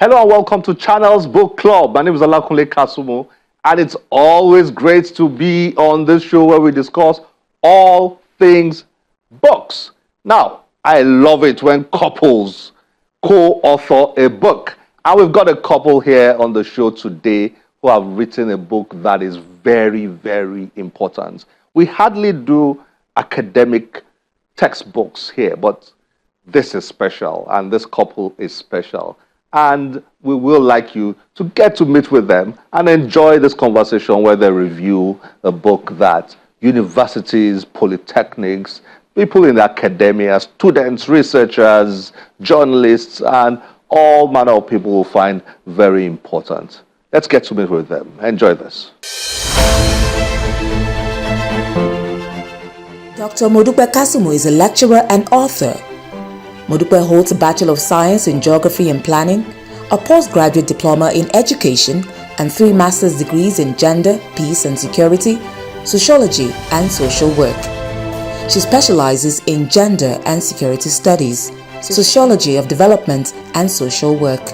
Hello and welcome to Channels Book Club. My name is Alakunle Kasumu, and it's always great to be on this show where we discuss all things books. Now, I love it when couples co-author a book. And we've got a couple here on the show today who have written a book that is very, very important. We hardly do academic textbooks here, but this is special, and this couple is special. And we will like you to get to meet with them and enjoy this conversation where they review a book that universities, polytechnics, people in academia, students, researchers, journalists, and all manner of people will find very important. Let's get to meet with them. Enjoy this. Dr. Modupe Kasumu is a lecturer and author. Modupe holds a Bachelor of Science in Geography and Planning, a postgraduate diploma in Education, and 3 master's degrees in Gender, Peace and Security, Sociology, and Social Work. She specializes in Gender and Security Studies, Sociology of Development, and Social Work.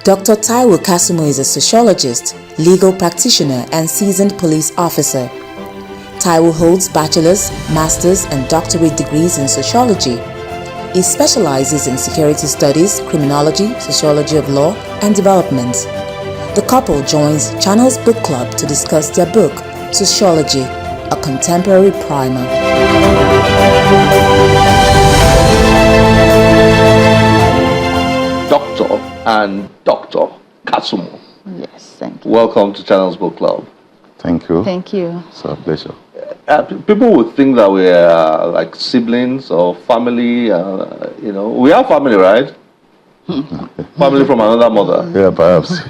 Dr. Taiwo Kasumu is a sociologist, legal practitioner, and seasoned police officer. Taiwo holds bachelor's, master's, and doctorate degrees in sociology. He specializes in security studies, criminology, sociology of law, and development. The couple joins Channels Book Club to discuss their book, Sociology, a Contemporary Primer. Doctor and Dr. Kasumu. Yes, thank you. Welcome to Channels Book Club. Thank you. Thank you. It's a pleasure. People would think that we're like siblings or family. We are family, right? Family from another mother. Yeah, perhaps.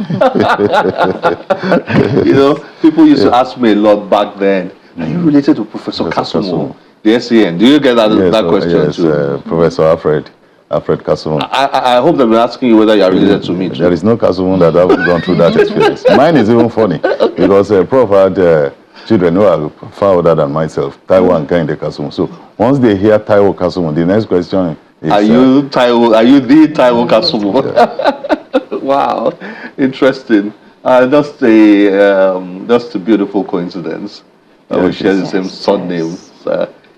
People used to ask me a lot back then. Are you related to Professor Kasumu, the SAN? Do you get that question yes, too? Professor Alfred Kasumu. I hope they've been asking you whether you are related to me too. There is no Kasumu that haven't gone through that experience. Mine is even funny because Prof had children who are far older than myself, Taiwo and Kainde Kasumu. So once they hear Taiwo Kasumu, the next question is, Are you the Taiwo Kasumu? Yeah. Wow, interesting. Just a beautiful coincidence. We share the same surname.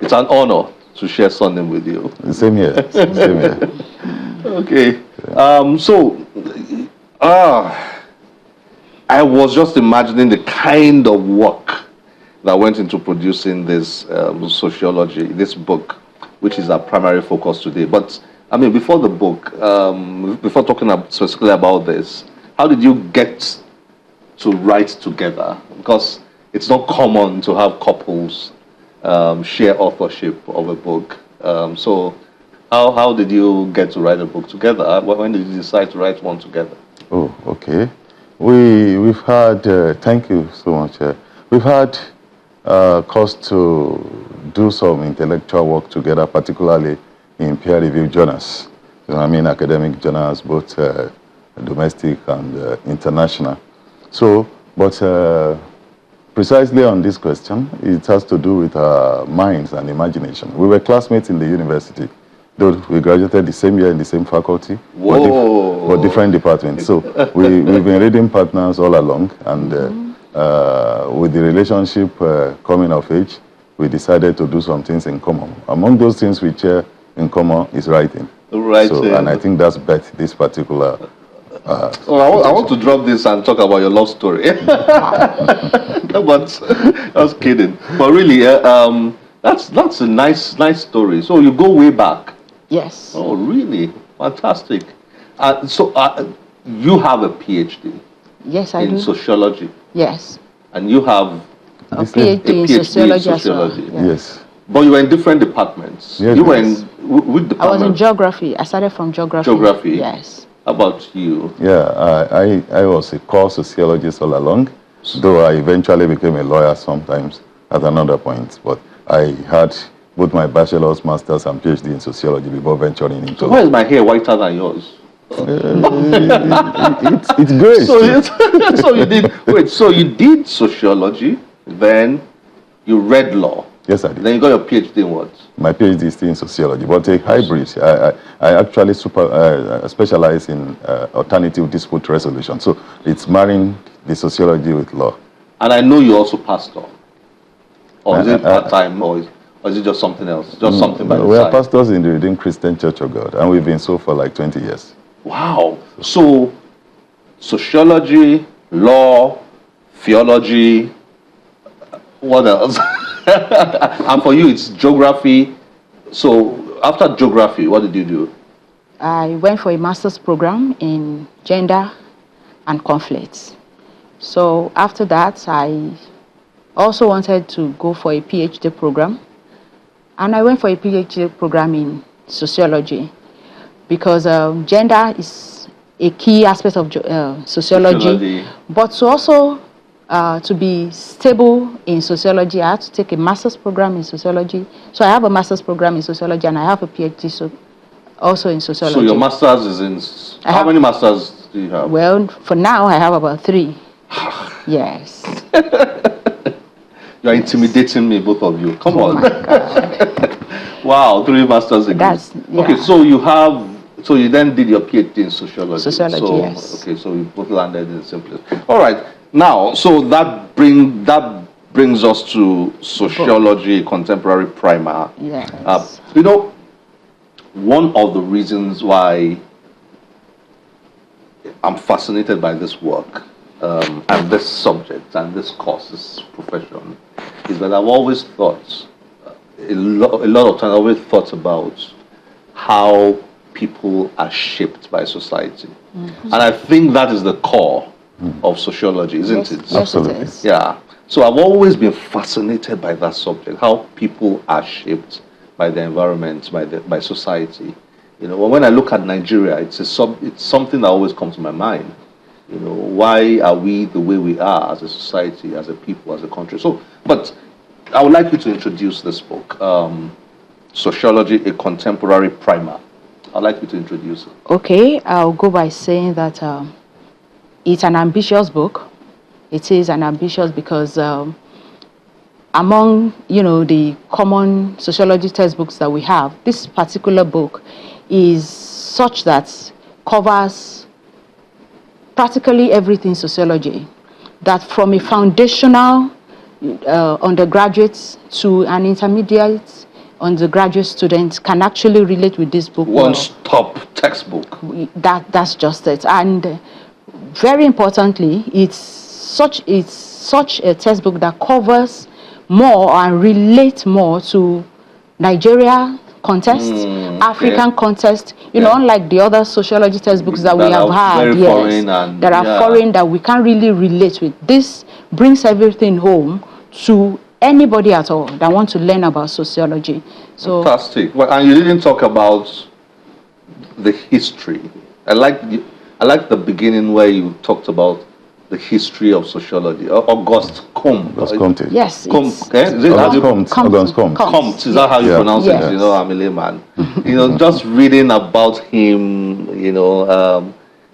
It's an honor to share surname with you. The same here. Same here. Okay. I was just imagining the kind of work that went into producing this sociology, this book, which is our primary focus today. But I mean, before the book, before talking specifically about this, how did you get to write together? Because it's not common to have couples share authorship of a book. So how did you get to write a book together? When did you decide to write one together? Oh, okay. We've had, thank you so much. We've had cause to do some intellectual work together, particularly in peer-reviewed journals. Academic journals, both domestic and international. So, but precisely on this question, it has to do with our minds and imagination. We were classmates in the university, though we graduated the same year in the same faculty, but different departments. So we've been reading partners all along, and with the relationship coming of age, we decided to do some things in common. Among those things we share in common is writing. So, and I think that's this particular. I want to drop this and talk about your love story. But I was kidding. But really, that's a nice story. So you go way back. Yes. Oh, really? Fantastic. So you have a PhD. Yes, I do. In sociology. Yes. And you have a PhD in sociology as well. Yes. But you were in different departments. Yes, you were in which department? I was in geography. I started from geography. Geography? Yes. How about you? Yeah, I was a core sociologist all along, though I eventually became a lawyer sometimes at another point. But I had both my bachelor's, master's, and PhD in sociology before venturing into. So why is my hair whiter than yours? It's great. So you did sociology, then you read law. Yes, I did. Then you got your PhD in what? My PhD is still in sociology, but a hybrid. I actually specialize in alternative dispute resolution. So it's marrying the sociology with law. And I know you also pastor. Or is it part-time, or is it just something else? Just something by the We side? are pastors in the Redeemed Christian Church of God, and we've been so for like 20 years. Wow. So, sociology, law, theology, what else? And for you, it's geography. So, after geography, what did you do? I went for a master's program in gender and conflicts. So after that, I also wanted to go for a PhD program. And I went for a PhD program in sociology because gender is a key aspect of sociology. But to also to be stable in sociology, I had to take a master's program in sociology. So I have a master's program in sociology and I have a PhD also in sociology. So your master's is in... How many masters do you have? Well, for now, I have about 3. Yes. You're intimidating me, both of you. Come on. My God. Wow, 3 masters degrees. Yeah. Okay, so you then did your PhD in sociology. Sociology, so, yes. Okay, so we both landed in the same place. All right. Now, so that brings us to sociology, contemporary primer. Yes. One of the reasons why I'm fascinated by this work and this subject and this course, this profession, is that I've always thought, a lot of times, I've always thought about how people are shaped by society. And I think that is the core of sociology, isn't it? Yes, Absolutely. it is. Yeah. So I've always been fascinated by that subject, how people are shaped by the environment, by society. When I look at Nigeria, it's something that always comes to my mind. Why are we the way we are as a society, as a people, as a country? But I would like you to introduce this book, Sociology, a Contemporary Primer. I'd like you to introduce it. Okay, I'll go by saying that it's an ambitious book. It is an ambitious because among, the common sociology textbooks that we have, this particular book is such that covers practically everything sociology, that from a foundational undergraduate to an intermediate undergraduate student can actually relate with this book. One-stop textbook. That's just it. And very importantly, it's such a textbook that covers more and relates more to Nigeria context, African context, unlike the other sociology textbooks that we have had, that are foreign, that we can't really relate with. This brings everything home to anybody at all that wants to learn about sociology. So fantastic. Well, and you didn't talk about the history. I like the beginning where you talked about the history of sociology. Auguste Comte. Yes. Comte. Auguste Comte. Is that how you pronounce it? I'm a layman. Just reading about him,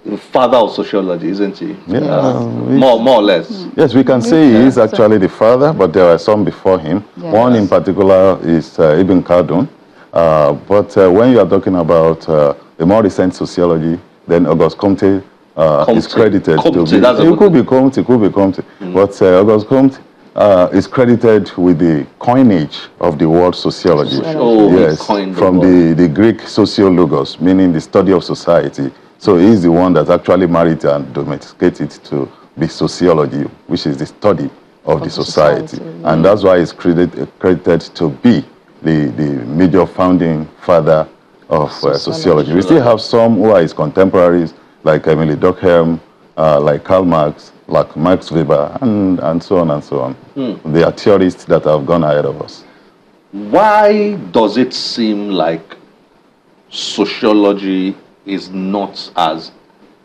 the father of sociology, isn't he? Yeah. More or less. Yes, we can say he is actually the father, but there are some before him. Yes. One in particular is Ibn Khaldun. But when you are talking about the more recent sociology, then Auguste Comte is credited to be. It could be Comte. But Auguste Comte is credited with the coinage of the word sociology. Yes, from the Greek sociologos, meaning the study of society. So he's the one that actually married and domesticated it to be sociology, which is the study of the society. And that's why he's credited to be the major founding father of sociology. We still have some who are his contemporaries, like Emily Durkheim, like Karl Marx, like Max Weber, and so on and so on. They are theorists that have gone ahead of us. Why does it seem like sociology is not as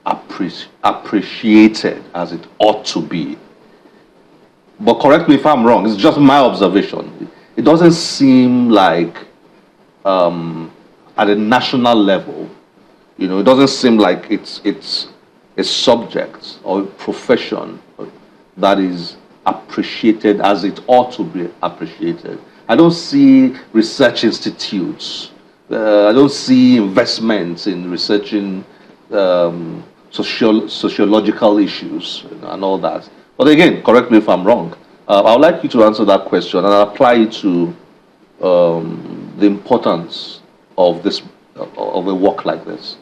appreciated as it ought to be? But correct me if I'm wrong, it's just my observation. It doesn't seem like at a national level, it doesn't seem like it's a subject or a profession that is appreciated as it ought to be appreciated. I don't see research institutes. I don't see investments in researching sociological issues and all that. But again, correct me if I'm wrong. I would like you to answer that question and apply it to the importance of of a work like this.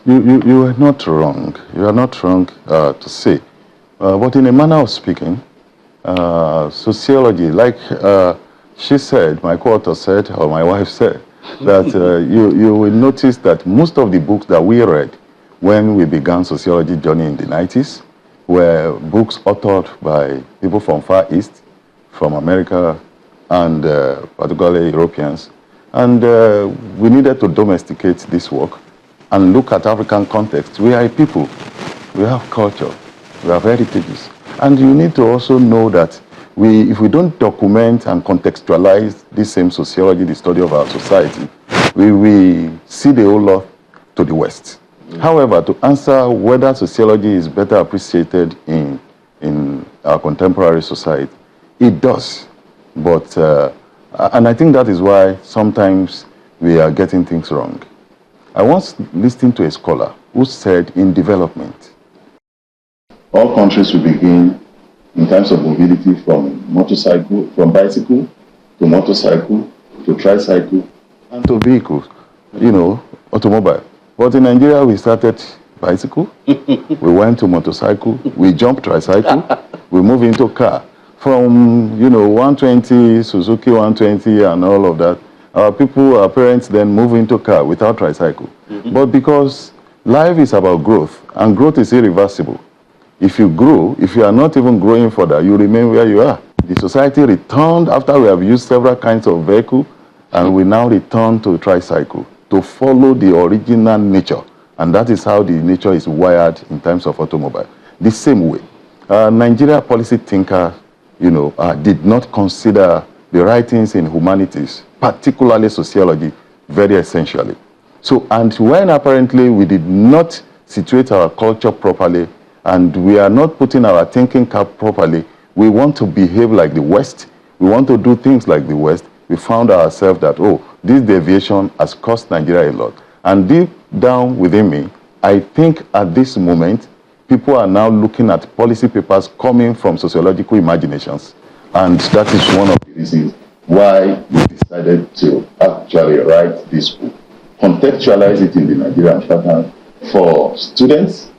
You are not wrong. You are not wrong to say. But in a manner of speaking, sociology, like she said, my co-author said, or my wife said, that you will notice that most of the books that we read when we began sociology journey in the 90s were books authored by people from Far East, from America, and particularly Europeans. And we needed to domesticate this work and look at African context. We are a people. We have culture. We have heritages. And you need to also know that if we don't document and contextualize this same sociology, the study of our society, we see the whole lot to the West. However, to answer whether sociology is better appreciated in our contemporary society, it does. But, and I think that is why sometimes we are getting things wrong. I once listened to a scholar who said in development, all countries will begin in terms of mobility from bicycle to motorcycle to tricycle and to vehicles, automobile. But in Nigeria, we started bicycle, we went to motorcycle, we jumped tricycle, we moved into car. From, 120, Suzuki 120 and all of that, our parents then move into car without tricycle. But because life is about growth, and growth is irreversible. If you grow, if you are not even growing further, you remain where you are. The society returned after we have used several kinds of vehicle, and we now return to tricycle to follow the original nature. And that is how the nature is wired in terms of automobile. The same way, Nigeria policy thinkers, did not consider the writings in humanities, particularly sociology, very essentially. So, and when apparently we did not situate our culture properly, and we are not putting our thinking cap properly, we want to behave like the West, we want to do things like the West, we found ourselves that, this deviation has cost Nigeria a lot. And deep down within me, I think at this moment, people are now looking at policy papers coming from sociological imaginations. And that is one of the reasons why we decided to actually write this book, contextualize it in the Nigerian pattern for students,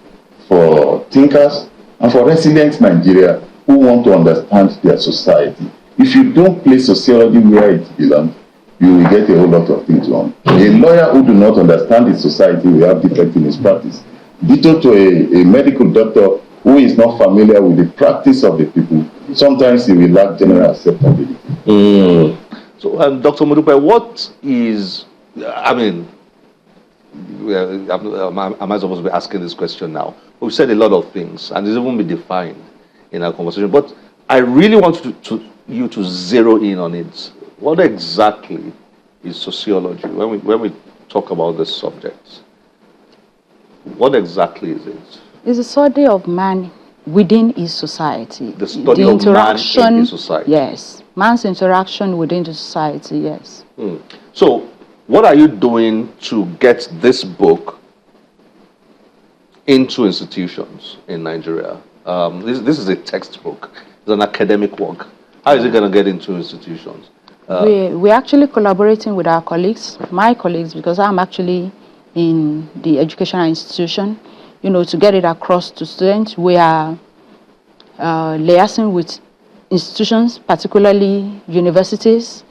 for thinkers, and for resident Nigeria who want to understand their society. If you don't place sociology where it belongs, you will get a whole lot of things wrong. A lawyer who do not understand his society will have defect in his practice. Ditto to a medical doctor who is not familiar with the practice of the people, sometimes he will lack general acceptability. So, Dr. Modupe, what is, am I supposed to be asking this question now? We've said a lot of things, and it's even been defined in our conversation, but I really want you to zero in on it. What exactly is sociology? When we talk about this subject, what exactly is it? It's a study of man within his society. The study of man in his society. Yes. Man's interaction within the society, yes. So, what are you doing to get this book into institutions in Nigeria? This is a textbook. It's an academic work. How is it going to get into institutions? We're actually collaborating with our colleagues, my colleagues, because I'm actually in the educational institution, to get it across to students. We are liaising with institutions, particularly universities,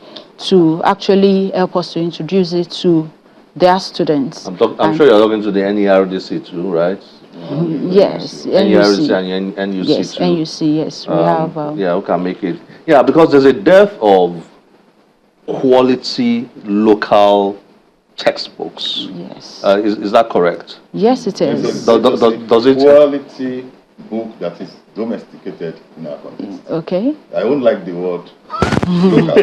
to actually help us to introduce it to their students. I'm sure you're talking to the NERDC too, right? Yes, NERDC and NUC yes, too. NUC, yes. We have. Who can make it? Yeah, because there's a dearth of quality local textbooks. Yes. Is that correct? Yes, it is. Does it? Quality book that is domesticated in our country. Okay. I won't like the word local.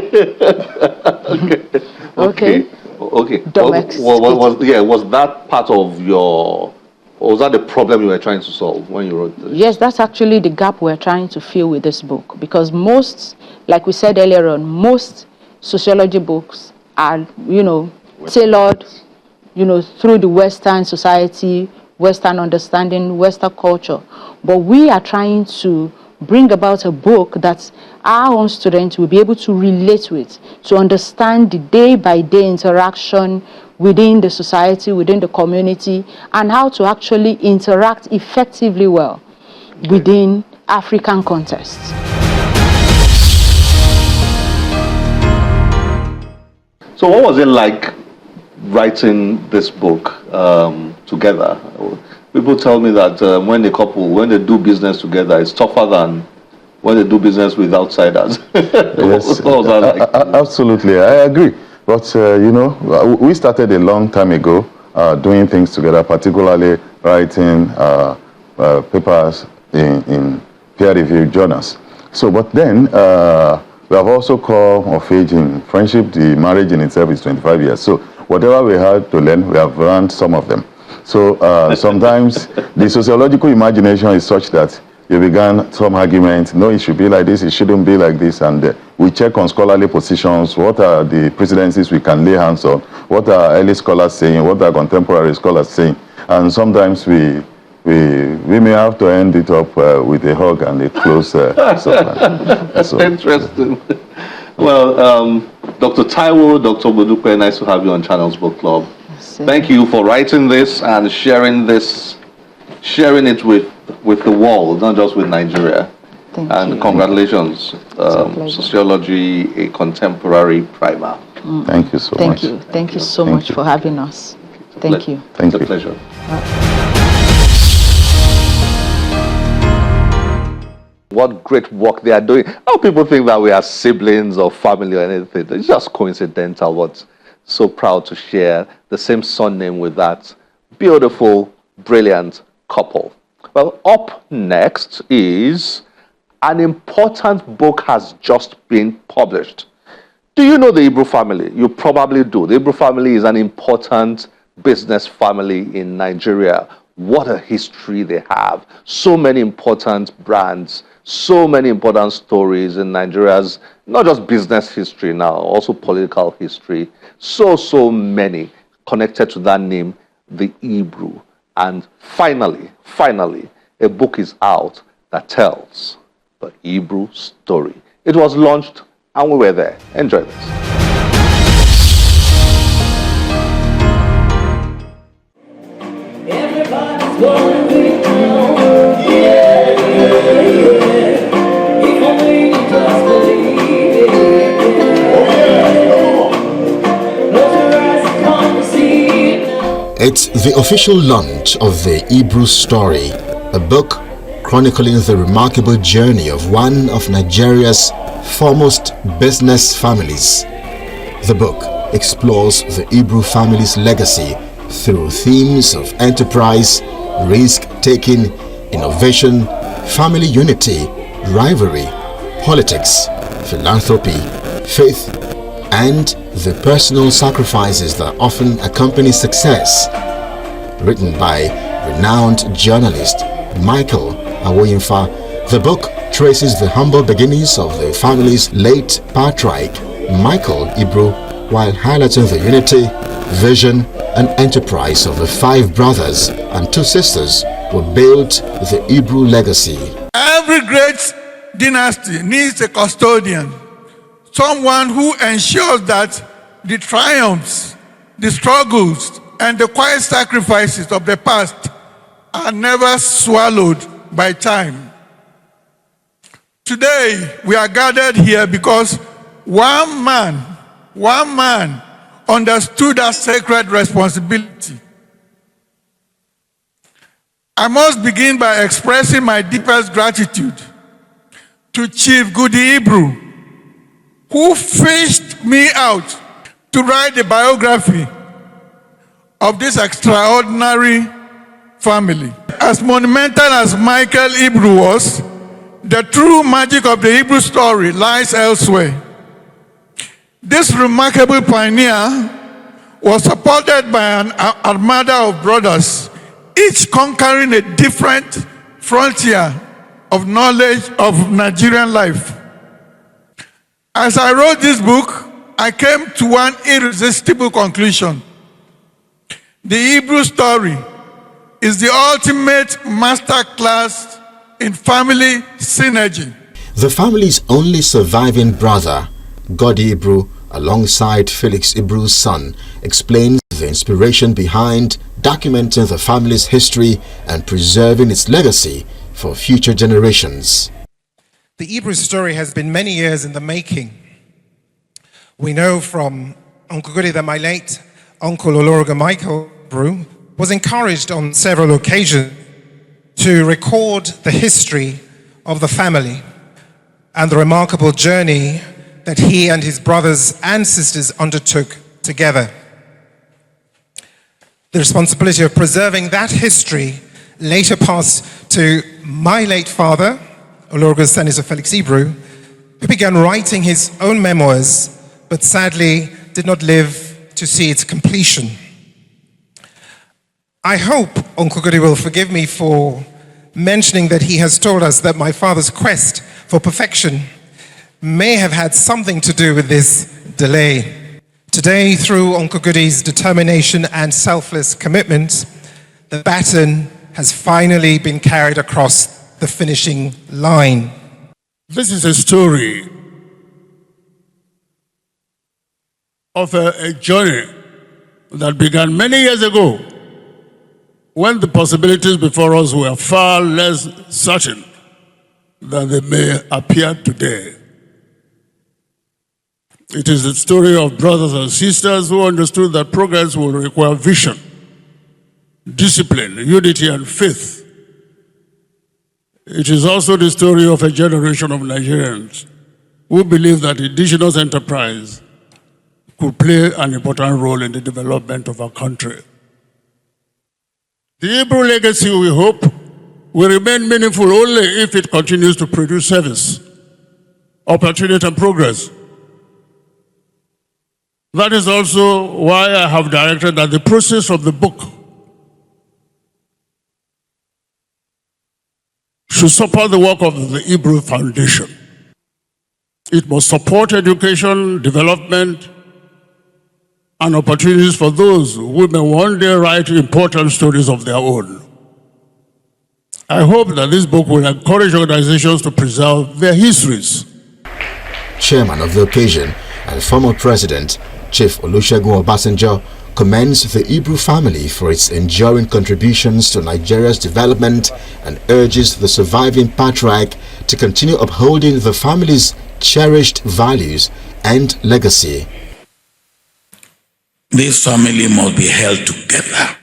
Okay. Domesticated. Was that part of your, or was that the problem you were trying to solve when you wrote this? Yes, that's actually the gap we're trying to fill with this book, because most, like we said earlier on, most sociology books are, tailored, through the Western society, Western understanding, Western culture. But we are trying to bring about a book that our own students will be able to relate with, to understand the day-by-day interaction within the society, within the community, and how to actually interact effectively well within African contexts. So what was it like writing this book together? People tell me that when they do business together, it's tougher than when they do business with outsiders. Yes, what was that like? absolutely, I agree. But we started a long time ago doing things together, particularly writing papers in peer-reviewed journals. So, but then we have also come of age in friendship. The marriage in itself is 25 years. So whatever we had to learn, we have learned some of them. So sometimes the sociological imagination is such that you began some argument, no, it should be like this, it shouldn't be like this, and we check on scholarly positions, what are the precedences we can lay hands on, what are early scholars saying, what are contemporary scholars saying, and sometimes we may have to end it up with a hug and a close supper. That's interesting. Well, Dr. Taiwo, Dr. Modupe, nice to have you on Channels Book Club. Thank you for writing this and sharing it with the world, not just with Nigeria. Thank you. Congratulations, Sociology, a contemporary primer. Thank you so much. Thank you so much for having us. Thank you. Thank you. It's a pleasure. What great work they are doing. How people think that we are siblings or family or anything. It's just coincidental, but so proud to share the same surname with that beautiful, brilliant couple. Well, up next is an important book has just been published. Do you know the Ibru family? You probably do. The Ibru family is an important business family in Nigeria. What a history they have. So many important brands, so many important stories in Nigeria's, not just business history now, also political history. So many connected to that name, the Ibru. And finally, a book is out that tells the Ibru story. It was launched and we were there. Enjoy this. Everybody's gonna be down. Yeah. If only you just believe it. Close your eyes and come and see it. It's the official launch of the Ibru story, a book chronicling the remarkable journey of one of Nigeria's foremost business families. The book explores the Ibru family's legacy through themes of enterprise, risk-taking, innovation, family unity, rivalry, politics, philanthropy, faith, and the personal sacrifices that often accompany success. Written by renowned journalist Michael Awoyinfa, the book traces the humble beginnings of the family's late patriarch, Michael Ibru, while highlighting the unity, vision, and enterprise of the 5 brothers and 2 sisters who built the Ibru legacy. Every great dynasty needs a custodian, someone who ensures that the triumphs, the struggles, and the quiet sacrifices of the past are never swallowed by time. Today, we are gathered here because one man understood that sacred responsibility. I must begin by expressing my deepest gratitude to Chief Goody Ibru, who fished me out to write the biography of this extraordinary family. As monumental as Michael Ibru was, the true magic of the Ibru story lies elsewhere. This remarkable pioneer was supported by an armada of brothers, each conquering a different frontier of knowledge of Nigerian life. As I wrote this book, I came to one irresistible conclusion. The Ibru story is the ultimate masterclass in family synergy. The family's only surviving brother, Godi Ibru, alongside Felix Ibru's son, explains the inspiration behind documenting the family's history and preserving its legacy for future generations. The Ibru story has been many years in the making. We know from Uncle Godi that my late uncle Oloroga Michael Ibru was encouraged on several occasions to record the history of the family and the remarkable journey that he and his brothers and sisters undertook together. The responsibility of preserving that history later passed to my late father, Oloroga's son is Felix Ibru, who began writing his own memoirs, but sadly did not live to see its completion. I hope Uncle Godi will forgive me for mentioning that he has told us that my father's quest for perfection may have had something to do with this delay. Today, through Uncle Godi's determination and selfless commitment, the baton has finally been carried across the finishing line. This is a story of a journey that began many years ago when the possibilities before us were far less certain than they may appear today. It is the story of brothers and sisters who understood that progress will require vision, discipline, unity, and faith. It is also the story of a generation of Nigerians who believe that indigenous enterprise could play an important role in the development of our country. The Ibru legacy, we hope, will remain meaningful only if it continues to produce service, opportunity, and progress. That is also why I have directed that the process of the book should support the work of the Ibru Foundation. It must support education, development, and opportunities for those who may one day write important stories of their own. I hope that this book will encourage organizations to preserve their histories. Chairman of the occasion and former President, Chief Olusegun Obasanjo, commends the Ibru family for its enduring contributions to Nigeria's development and urges the surviving patriarch to continue upholding the family's cherished values and legacy. This family must be held together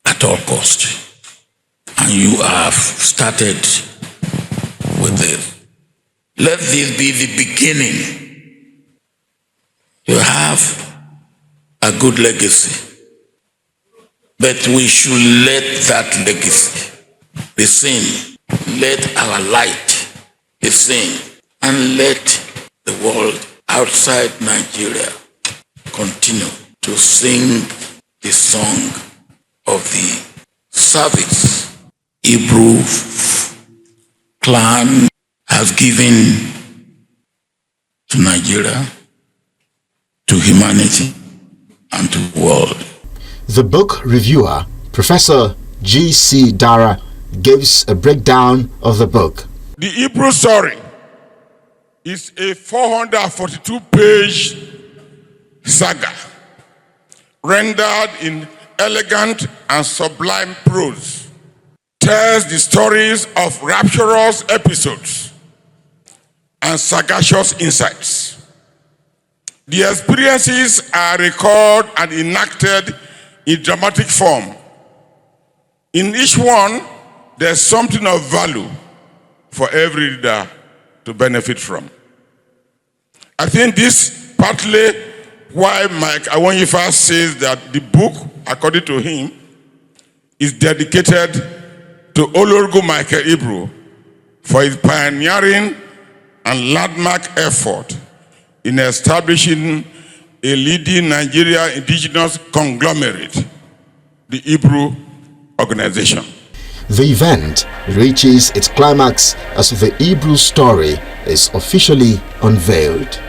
at all costs. And you have started with this. Let this be the beginning. You have a good legacy. But we should let that legacy be seen. Let our light be seen. And let the world outside Nigeria continue to sing the song of the service Ibru clan has given to Nigeria, to humanity, and to the world. The book reviewer, Professor G.C. Dara, gives a breakdown of the book. The Ibru story is a 442-page saga rendered in elegant and sublime prose. Tells the stories of rapturous episodes and sagacious insights. The experiences are recorded and enacted in dramatic form. In each one, there's something of value for every reader to benefit from. I think this partly why Mike Awonyifa says that the book, according to him, is dedicated to Olorogo Michael Ibru for his pioneering and landmark effort in establishing a leading Nigeria indigenous conglomerate, the Ibru organization. The event reaches its climax as the Ibru story is officially unveiled.